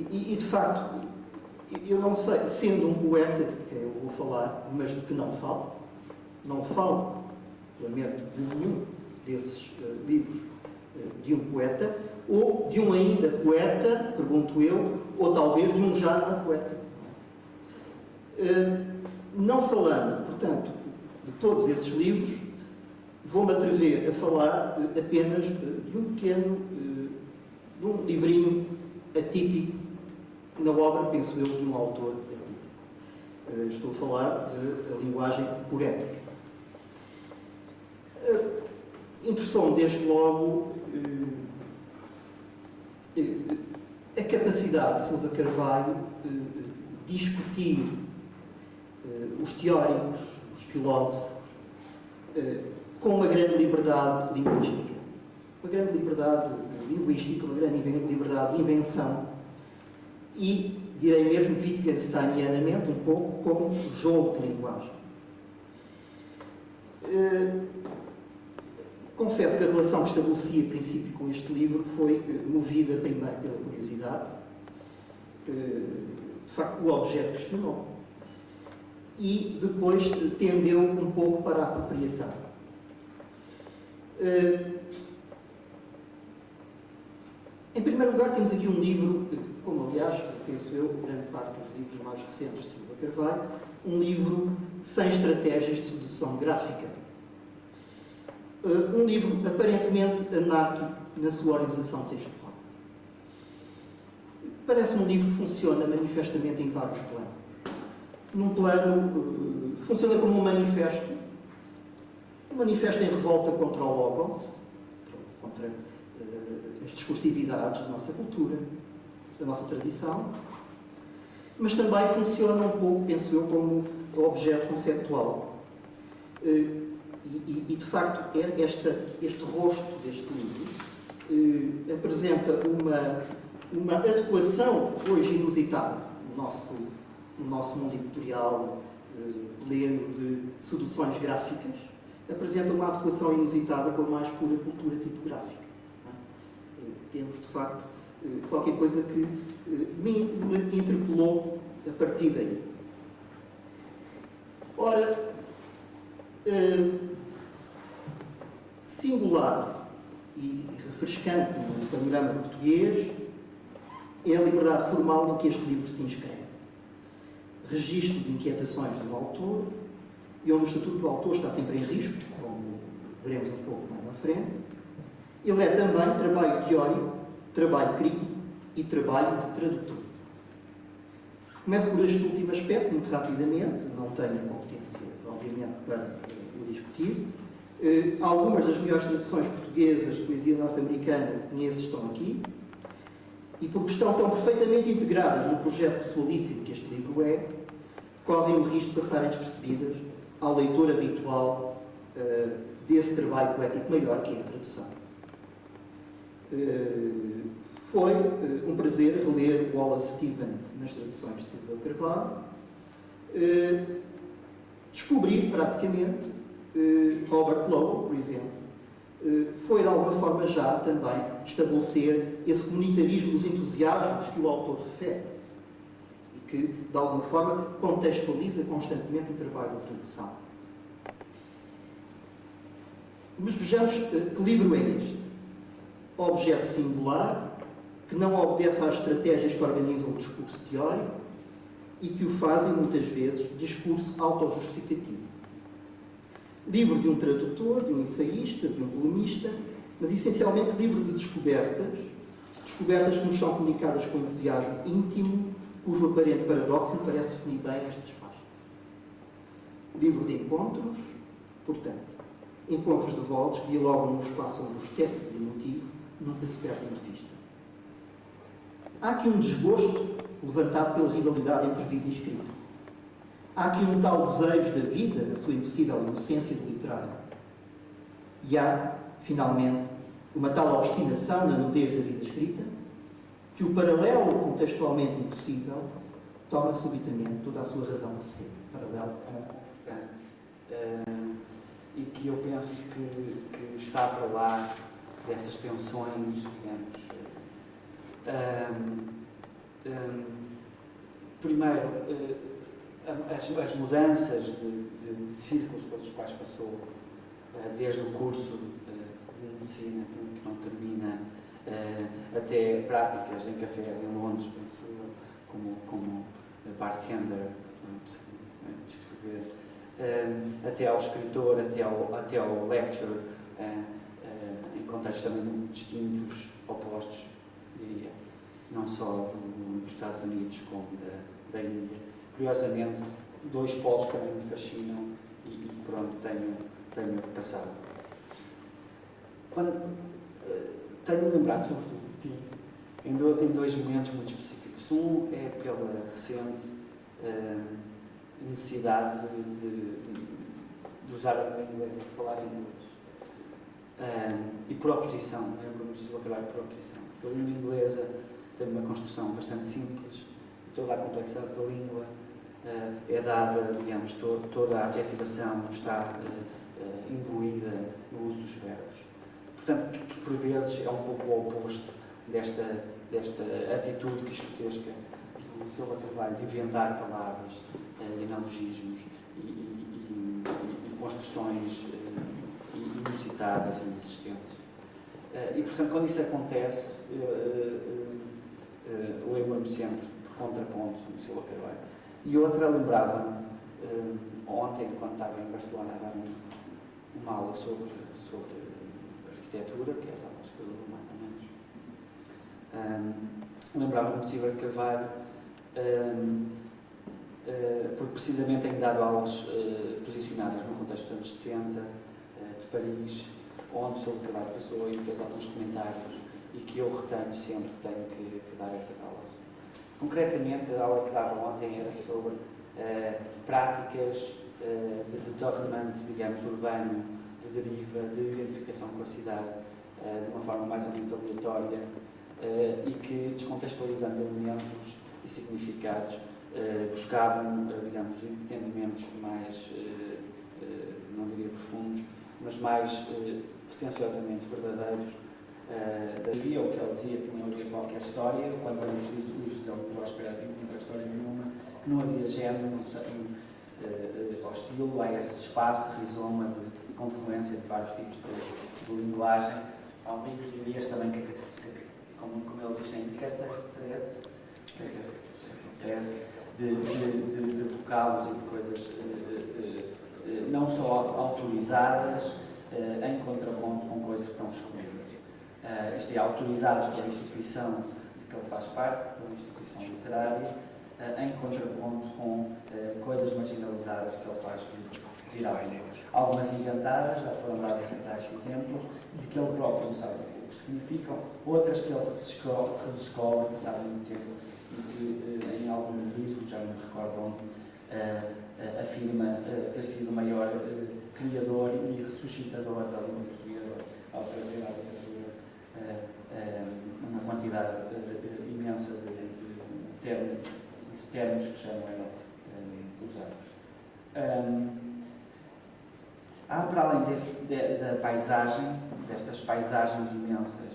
de facto, eu não sei, sendo um poeta de quem eu vou falar, mas de que não falo, lamento, de nenhum desses livros de um poeta, ou de um ainda poeta, pergunto eu, ou talvez de um já não poeta. Não falando, portanto, de todos esses livros, vou-me atrever a falar apenas de um pequeno, de um livrinho atípico na obra, penso eu, de um autor atípico. Estou a falar da linguagem poética. Interessou-me desde logo a capacidade de Silva Carvalho de discutir os teóricos, os filósofos, com uma grande liberdade linguística. Uma grande liberdade linguística, uma grande liberdade de invenção e, direi mesmo, Wittgensteinianamente, um pouco como jogo de linguagem. Confesso que a relação que estabeleci a princípio com este livro foi movida primeiro pela curiosidade. De facto, o objeto questionou. E depois tendeu um pouco para a apropriação. Em primeiro lugar, temos aqui um livro, como aliás, penso eu, grande parte dos livros mais recentes de Silva Carvalho, um livro sem estratégias de sedução gráfica. Um livro aparentemente anárquico na sua organização textual. Parece-me um livro que funciona manifestamente em vários planos. Num plano, funciona como um manifesto em revolta contra o Logos, contra as discursividades da nossa cultura, da nossa tradição, mas também funciona um pouco, penso eu, como objeto conceptual. E de facto, este rosto deste livro apresenta uma adequação hoje inusitada no nosso mundo editorial pleno de seduções gráficas, apresenta uma adequação inusitada com a mais pura cultura tipográfica. Temos, de facto, qualquer coisa que me interpelou a partir daí. Ora, singular e refrescante no panorama português é a liberdade formal em que este livro se inscreve. Registro de inquietações do autor, e onde o estatuto do autor está sempre em risco, como veremos um pouco mais à frente. Ele é também trabalho teórico, trabalho crítico e trabalho de tradutor. Começo por este último aspecto, muito rapidamente, não tenho a competência, obviamente, para o discutir. Algumas das melhores traduções portuguesas de poesia norte-americana que conheço estão aqui, e porque estão tão perfeitamente integradas no projeto pessoalíssimo que este livro é, correm o risco de passarem despercebidas ao leitor habitual desse trabalho poético maior que é a tradução. Foi um prazer reler Wallace Stevens nas traduções de Silva Carvalho, descobrir praticamente Robert Lowell, por exemplo, foi de alguma forma já também estabelecer esse comunitarismo dos entusiasmos que o autor refere e que de alguma forma contextualiza constantemente o trabalho de tradução. Mas vejamos que livro é este. Objeto singular, que não obedece às estratégias que organizam o discurso teórico e que o fazem, muitas vezes, discurso autojustificativo. Livro de um tradutor, de um ensaísta, de um polemista, mas essencialmente livro de descobertas que nos são comunicadas com entusiasmo íntimo, cujo aparente paradoxo me parece definir bem estas páginas. Livro de encontros, portanto, encontros de vozes que dialogam num espaço onde o estético e o emotivo nunca se perdem de vista. Há aqui um desgosto levantado pela rivalidade entre vida e escrita. Há aqui um tal desejo da vida, na sua impossível inocência do literário. E há, finalmente, uma tal obstinação na nudez da vida escrita, que o paralelo contextualmente impossível toma subitamente toda a sua razão de ser. Paralelo importante. E que eu penso que está para lá dessas tensões, digamos, primeiro, as mudanças de círculos pelos quais passou, desde o curso de medicina, que não termina, até práticas em cafés em Londres, penso eu, como bartender, até ao escritor, até ao lecturer, em contextos também muito distintos, opostos, diria, não só dos Estados Unidos como da Índia. Curiosamente, dois polos que também me fascinam e por onde tenho passado. Tenho lembrado, sobretudo, de ti, em dois momentos muito específicos. Um é pela recente necessidade de usar a língua inglesa, de falar em inglês. E por oposição, lembro-me de Silva Carvalho por oposição. A língua inglesa tem uma construção bastante simples, toda a complexidade da língua é dada, digamos, toda a adjetivação está imbuída no uso dos verbos. Portanto, que por vezes é um pouco o oposto desta atitude quixotesca do Silva Carvalho de inventar palavras, analogismos e construções inusitadas e inexistentes. E, portanto, quando isso acontece, lembro-me sempre, por contraponto, do Silva Carvalho. E outra, lembrava-me, ontem, quando estava em Barcelona, a dar uma aula sobre arquitetura, que é as aulas que eu dou mais ou menos. Lembrava-me de Silva Carvalho, porque precisamente tenho dado aulas posicionadas no contexto dos anos 60, de Paris, onde Silva Carvalho passou e fez alguns comentários e que eu retenho sempre que tenho que dar essas aulas. Concretamente, a aula que dava ontem era sobre práticas de determinant, digamos, urbano, de deriva, de identificação com a cidade, de uma forma mais ou menos aleatória, e que, descontextualizando elementos e significados, buscavam, digamos, entendimentos mais, não diria profundos, mas mais pretenciosamente verdadeiros. Havia o que ela dizia, que não havia qualquer história, quando os livros dele não espera de encontrar história nenhuma, que não havia género ao estilo, há esse espaço de rizoma, de confluência de vários tipos de linguagem. Há um livro de Dias também, como ele diz em de vocábulos e de coisas não só autorizadas, em contraponto com coisas que estão excluídas. Isto é, autorizadas pela instituição de que ele faz parte, pela instituição literária, em contraponto com coisas marginalizadas que ele faz vir à língua. Algumas inventadas, já foram dados vários exemplos, de que ele próprio não sabe o que significam, outras que ele redescobre, passado muito tempo, e que em algum livro, já não me recordo onde, afirma ter sido o maior criador e ressuscitador da língua portuguesa ao trazer à literatura uma quantidade imensa de termos que já não eram usados. Há, para além da paisagem, destas paisagens imensas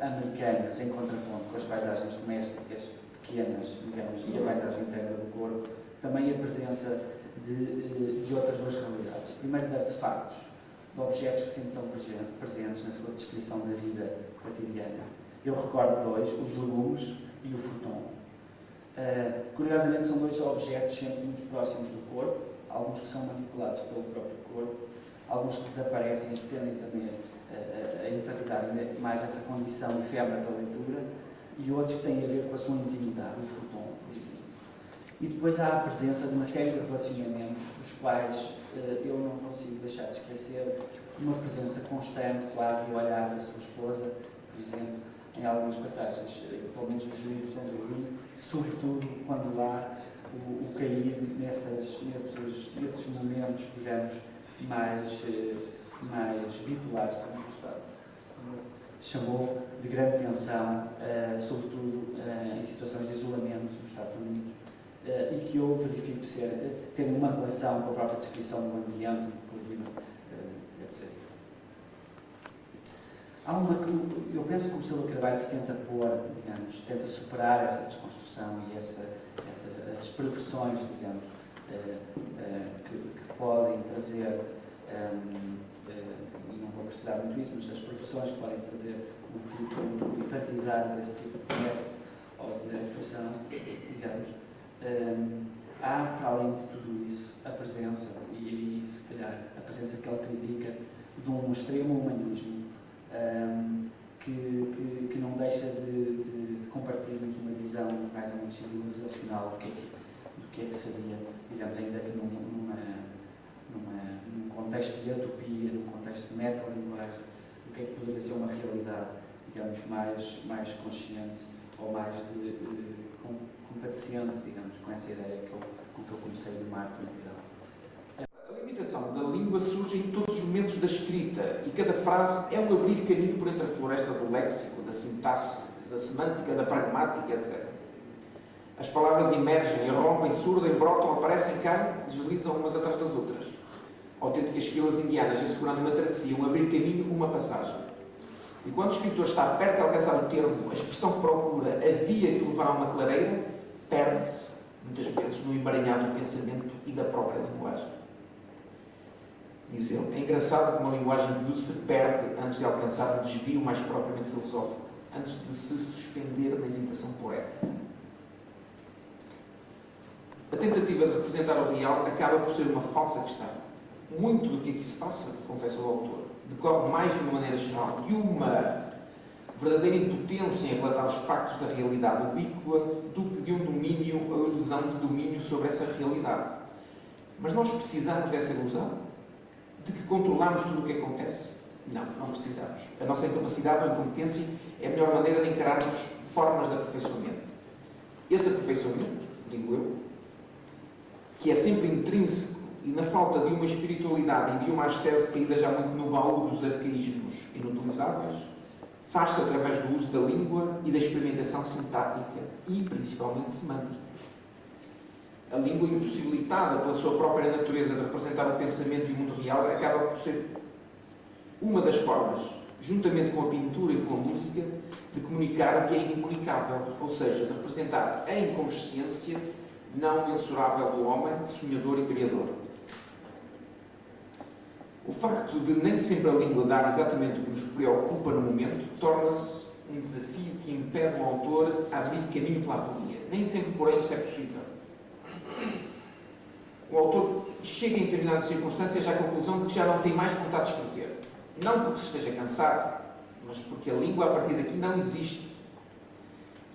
americanas, em contraponto com as paisagens domésticas pequenas, digamos, e a paisagem interna do corpo, também a presença de outras duas realidades. Primeiro, de artefactos, de objetos que sempre estão presentes na sua descrição da vida cotidiana. Eu recordo dois, os legumes e o futon. Curiosamente, são dois objetos sempre muito próximos do corpo, alguns que são manipulados pelo próprio corpo, alguns que desaparecem e que tendem também a enfatizar mais essa condição efêmera da leitura, e outros que têm a ver com a sua intimidade, os futons, por exemplo. E depois há a presença de uma série de relacionamentos, dos quais eu não consigo deixar de esquecer uma presença constante, quase do olhar da sua esposa, por exemplo, em algumas passagens, pelo menos nos livros onde eu li, sobretudo quando há o cair nesses momentos dos anos mais bipolares, como chamou, de grande tensão, sobretudo em situações de isolamento nos Estados Unidos, e que eu verifico terem uma relação com a própria descrição do ambiente, do clima, etc. Eu penso que o Silva Carvalho se tenta pôr, digamos, tenta superar essa desconstrução e as perversões, digamos, que podem trazer, e não vou precisar muito disso, mas as perversões que podem trazer o enfatizar desse tipo de método ou de atuação, digamos, há, para além de tudo isso, a presença, e se calhar a presença que ele critica, de um extremo humanismo que não deixa de compartilharmos uma visão mais ou menos civilizacional do que é que seria, digamos, ainda que num contexto de utopia, num contexto de metalinguagem, do que é que poderia ser uma realidade, digamos, mais consciente ou mais compadecente, digamos, com essa ideia com que eu comecei de Martin Vidal. A limitação da língua surge em todos os momentos da escrita e cada frase é um abrir caminho por entre a floresta do léxico, da sintaxe, da semântica, da pragmática, etc. As palavras emergem, irrompem, surdem, brotam, aparecem, caem, deslizam umas atrás das outras. Autênticas filas indianas assegurando uma travessia, um abrir caminho, uma passagem. E quando o escritor está perto de alcançar o termo, a expressão que procura, a via que o levará a uma clareira, perde-se, muitas vezes, no emaranhado do pensamento e da própria linguagem. Diz ele, é engraçado como a linguagem de uso se perde antes de alcançar um desvio mais propriamente filosófico, antes de se suspender na hesitação poética. A tentativa de representar o real acaba por ser uma falsa questão. Muito do que aqui se passa, confessa o autor, decorre mais de uma maneira geral de uma verdadeira impotência em relatar os factos da realidade ubíqua do que de um domínio ou ilusão de domínio sobre essa realidade. Mas nós precisamos dessa ilusão? De que controlamos tudo o que acontece? Não, não precisamos. A nossa incapacidade ou incompetência é a melhor maneira de encararmos formas de aperfeiçoamento. Esse aperfeiçoamento, digo eu, que é sempre intrínseco e na falta de uma espiritualidade e de uma ascese caída já muito no baú dos arcaísmos inutilizáveis, faz-se através do uso da língua e da experimentação sintática e, principalmente, semântica. A língua, impossibilitada pela sua própria natureza de representar o pensamento e o mundo real, acaba por ser uma das formas, juntamente com a pintura e com a música, de comunicar o que é incomunicável, ou seja, de representar a inconsciência não mensurável do homem, sonhador e criador. O facto de nem sempre a língua dar exatamente o que nos preocupa no momento torna-se um desafio que impede o autor a abrir caminho pela aporia. Nem sempre, porém, isso é possível. O autor chega em determinadas circunstâncias à conclusão de que já não tem mais vontade de escrever. Não porque se esteja cansado, mas porque a língua, a partir daqui, não existe.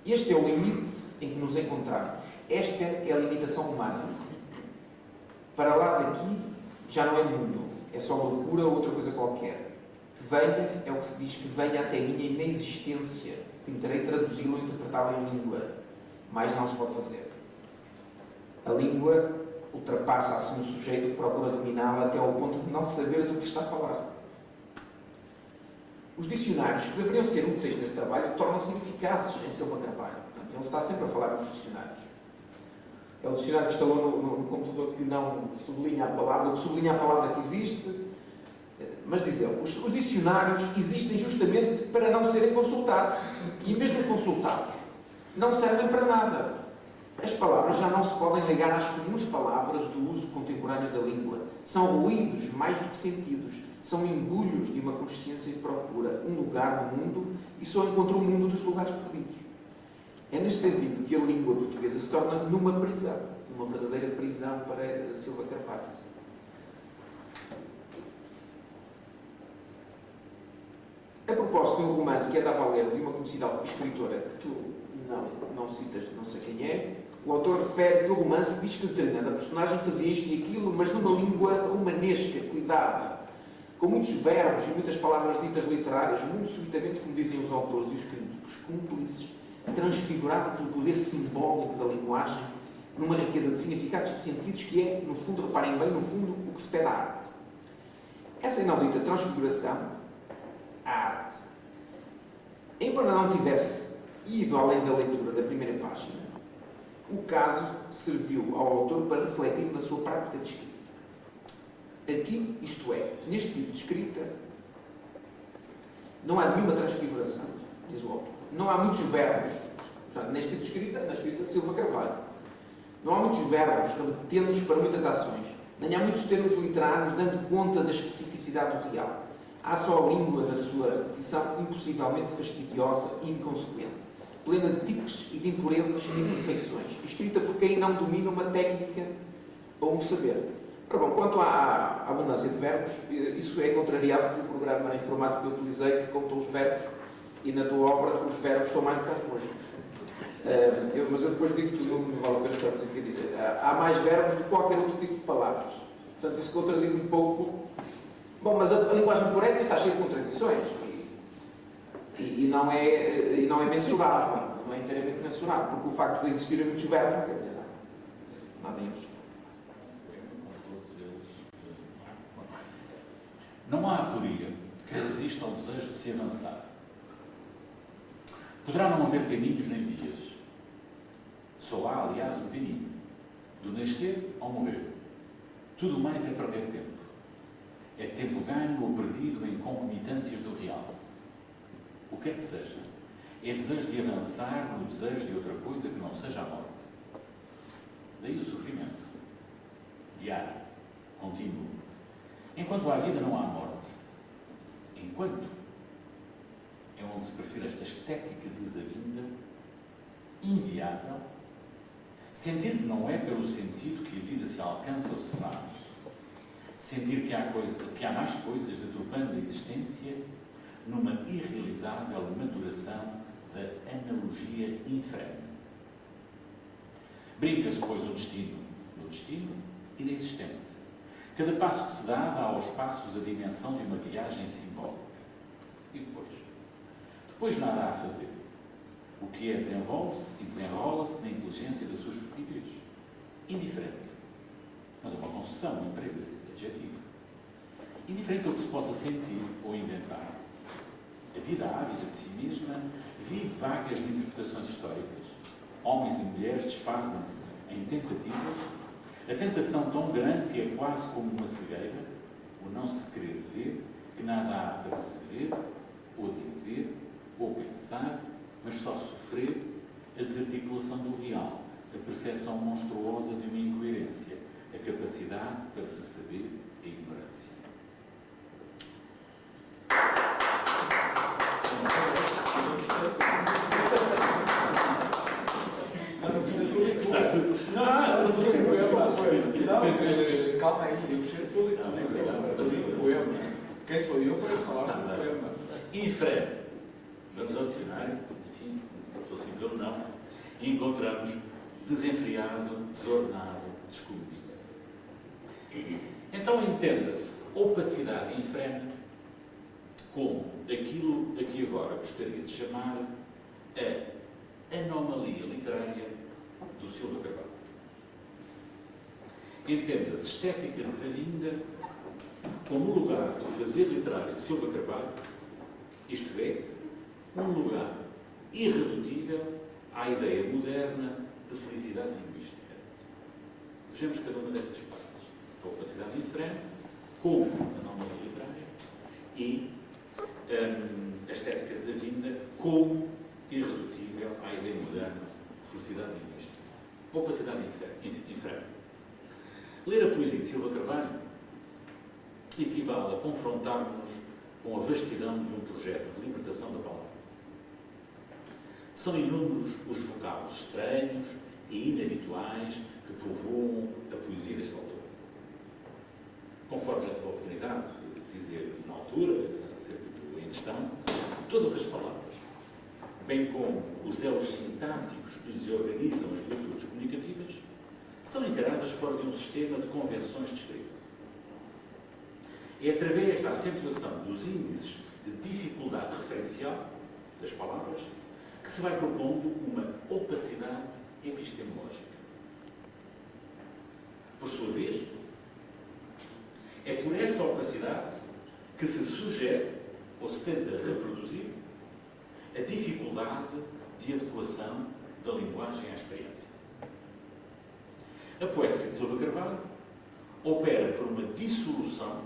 Este é o limite em que nos encontramos. Esta é a limitação humana. Para lá daqui, já não é mundo. É só loucura ou outra coisa qualquer. Que venha, é o que se diz, que venha até minha inexistência. Tentarei traduzi-lo ou interpretá-lo em língua. Mais não se pode fazer. A língua ultrapassa assim o sujeito que procura dominá-la até ao ponto de não saber do que se está a falar. Os dicionários, que deveriam ser úteis nesse trabalho, tornam-se ineficazes em Silva Carvalho. Portanto, ele está sempre a falar dos dicionários. É o dicionário que instalou no computador que não sublinha a palavra, ou que sublinha a palavra que existe. Mas, diz ele, os dicionários existem justamente para não serem consultados. E mesmo consultados, não servem para nada. As palavras já não se podem ligar às comuns palavras do uso contemporâneo da língua. São ruídos mais do que sentidos. São engulhos de uma consciência que procura um lugar no mundo e só encontra o mundo dos lugares perdidos. É neste sentido que a língua portuguesa se torna numa prisão. Uma verdadeira prisão para Silva Carvalho. A propósito de um romance que é da valer de uma conhecida escritora que tu não citas, não sei quem é, o autor refere que o romance diz que determinada personagem fazia isto e aquilo, mas numa língua romanesca, cuidada, com muitos verbos e muitas palavras ditas literárias, muito subitamente, como dizem os autores e os críticos, cúmplices, transfigurada pelo poder simbólico da linguagem, numa riqueza de significados e de sentidos que é, no fundo, reparem bem, no fundo, o que se pede à arte. Essa inaudita transfiguração, a arte, embora não tivesse ido além da leitura da primeira página, o caso serviu ao autor para refletir na sua prática de escrita. Aqui, isto é, neste tipo de escrita, Não há nenhuma transfiguração, diz o autor. Não há muitos verbos, portanto, neste tipo de escrita, na escrita de Silva Carvalho. Não há muitos verbos repetendo-nos para muitas ações. Nem há muitos termos literários dando conta da especificidade do real. Há só a língua na sua repetição impossivelmente fastidiosa e inconsequente, plena de tiques e de impurezas e de imperfeições, escrita por quem não domina uma técnica ou um saber. Ora bom, quanto à abundância de verbos, isso é contrariado pelo programa informático que eu utilizei, que contou os verbos, e na tua obra os verbos são mais do que as músicas. Mas eu depois digo que não vale a pena estarmos aqui a dizer. Há mais verbos do que qualquer outro tipo de palavras. Portanto, isso contradiz um pouco. Bom, mas a linguagem poética está cheia de contradições e não é mensurável, não é inteiramente mensurável, porque o facto de existirem muitos verbos não quer dizer nada em absoluto. Não há aporia que resista ao desejo de se avançar. Poderá não haver caminhos nem vias. Só há, aliás, um caminho. Do nascer ao morrer. Tudo mais é perder tempo. É tempo ganho ou perdido em concomitâncias do real. O que quer que seja, é desejo de avançar no desejo de outra coisa que não seja a morte. Daí o sofrimento. Diário, contínuo. Enquanto há vida, não há morte. Enquanto é onde se prefere esta estética de desavinda, inviável, sentir que não é pelo sentido que a vida se alcança ou se faz, sentir que há mais coisas deturpando a existência numa irrealizável maturação da analogia infrene. Brinca-se, pois, o destino no destino inexistente. Cada passo que se dá aos passos a dimensão de uma viagem simbólica. E depois? Depois nada há a fazer. O que é desenvolve-se e desenrola-se na inteligência da sua estupidez. Indiferente. Mas é uma concessão, um emprego-se, adjetivo. Indiferente ao que se possa sentir ou inventar. A vida ávida de si mesma vive vagas de interpretações históricas. Homens e mulheres desfazem-se em tentativas. A tentação tão grande que é quase como uma cegueira, o não se querer ver, que nada há para se ver, ou dizer, ou pensar, mas só sofrer a desarticulação do real, a percepção monstruosa de uma incoerência, a capacidade para se saber a ignorância. Calma aí, eu gostei do teu poema. Quem sou eu para falar do poema? Infrene. Vamos ao dicionário, enfim, estou assim pelo não, e encontramos desenfreado, desordenado, descomedido. Então entenda-se opacidade infrene como aquilo a que agora gostaria de chamar a anomalia literária do Silva Carvalho. Entenda-se estética desavinda como o lugar do fazer literário de Silva Carvalho, isto é, um lugar irredutível à ideia moderna de felicidade linguística. Vejamos cada uma destas partes. A opacidade infrene, como anomalia literária, e a estética desavinda como irredutível à ideia moderna de felicidade linguística. A opacidade infrene. Ler a poesia de Silva Carvalho equivale a confrontarmos com a vastidão de um projeto de libertação da palavra. São inúmeros os vocábulos estranhos e inabituais que povoam a poesia deste autor. Conforme já tive a oportunidade de dizer na altura, acerca do em questão, todas as palavras, bem como os elos sintáticos que lhes organizam as virtudes comunicativas, são encaradas fora de um sistema de convenções de escrita. É através da acentuação dos índices de dificuldade referencial das palavras que se vai propondo uma opacidade epistemológica. Por sua vez, é por essa opacidade que se sugere ou se tenta reproduzir a dificuldade de adequação da linguagem à experiência. A poética de Silva Carvalho opera por uma dissolução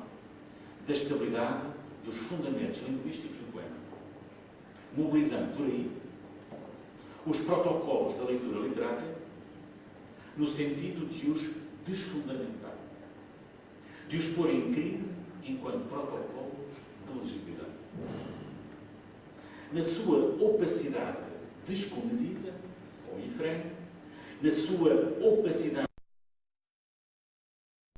da estabilidade dos fundamentos linguísticos do poema. mobilizando por aí os protocolos da leitura literária no sentido de os desfundamentar, de os pôr em crise enquanto protocolos de legitimidade. Na sua opacidade descomedida ou infrene, na sua opacidade